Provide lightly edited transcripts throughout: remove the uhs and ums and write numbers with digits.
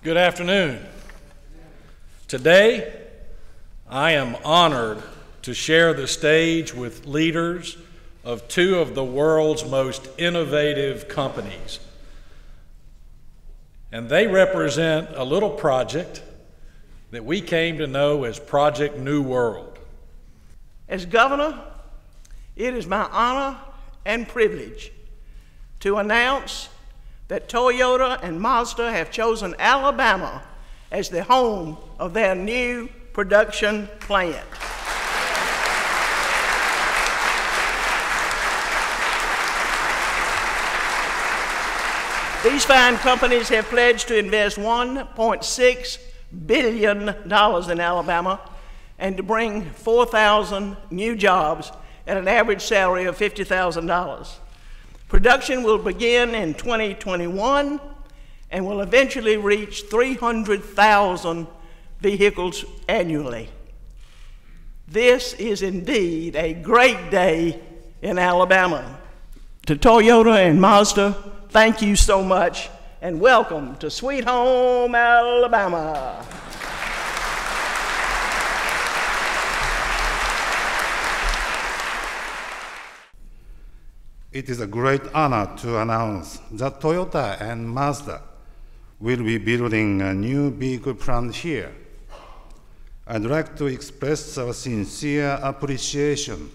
Good afternoon. Today, I am honored to share the stage with leaders of two of the world's most innovative companies. And they represent a little project that we came to know as Project New World. As governor, it is my honor and privilege to announce that Toyota and Mazda have chosen Alabama as the home of their new production plant. These fine companies have pledged to invest $1.6 billion in Alabama and to bring 4,000 new jobs at an average salary of $50,000. Production will begin in 2021 and will eventually reach 300,000 vehicles annually. This is indeed a great day in Alabama. To Toyota and Mazda, thank you so much, and welcome to Sweet Home, Alabama. It is a great honor to announce that Toyota and Mazda will be building a new vehicle plant here. I'd like to express our sincere appreciation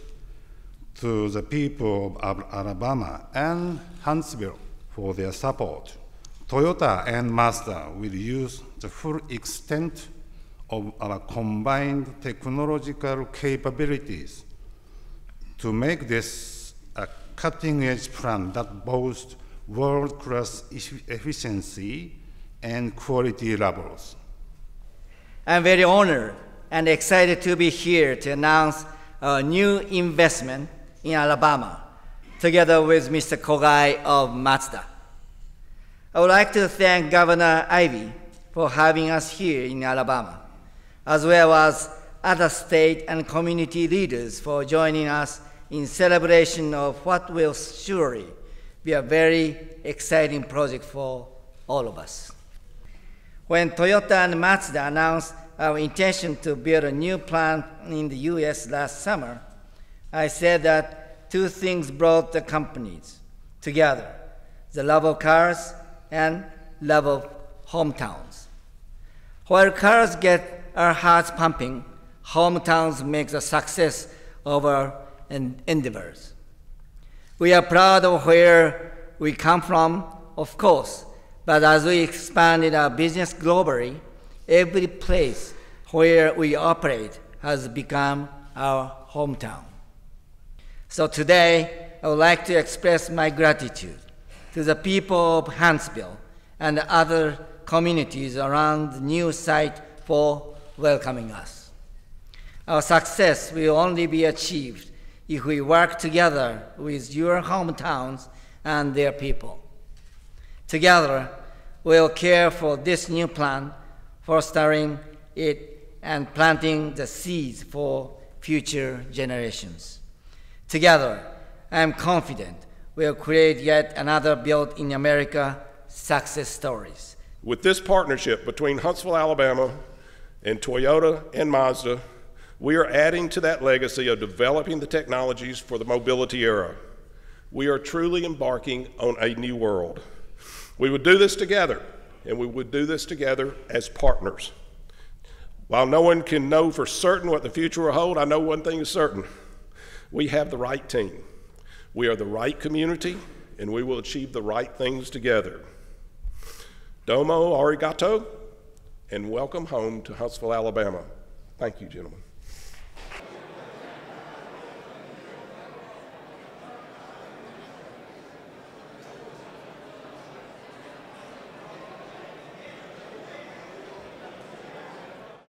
to the people of Alabama and Huntsville for their support. Toyota and Mazda will use the full extent of our combined technological capabilities to make this a cutting-edge plant that boasts world-class efficiency and quality levels. I'm very honored and excited to be here to announce a new investment in Alabama, together with Mr. Kogai of Mazda. I would like to thank Governor Ivey for having us here in Alabama, as well as other state and community leaders for joining us in celebration of what will surely be a very exciting project for all of us. When Toyota and Mazda announced our intention to build a new plant in the US last summer, I said that two things brought the companies together: the love of cars and love of hometowns. While cars get our hearts pumping, hometowns make the success of our endeavors. We are proud of where we come from, of course, but as we expanded our business globally, every place where we operate has become our hometown. So today, I would like to express my gratitude to the people of Huntsville and other communities around the new site for welcoming us. Our success will only be achieved if we work together with your hometowns and their people. Together, we'll care for this new plant, fostering it and planting the seeds for future generations. Together, I'm confident we'll create yet another Built in America success stories. With this partnership between Huntsville, Alabama, and Toyota and Mazda, we are adding to that legacy of developing the technologies for the mobility era. We are truly embarking on a new world. We would do this together, and we would do this together as partners. While no one can know for certain what the future will hold, I know one thing is certain: we have the right team. We are the right community, and we will achieve the right things together. Domo arigato, and welcome home to Huntsville, Alabama. Thank you, gentlemen.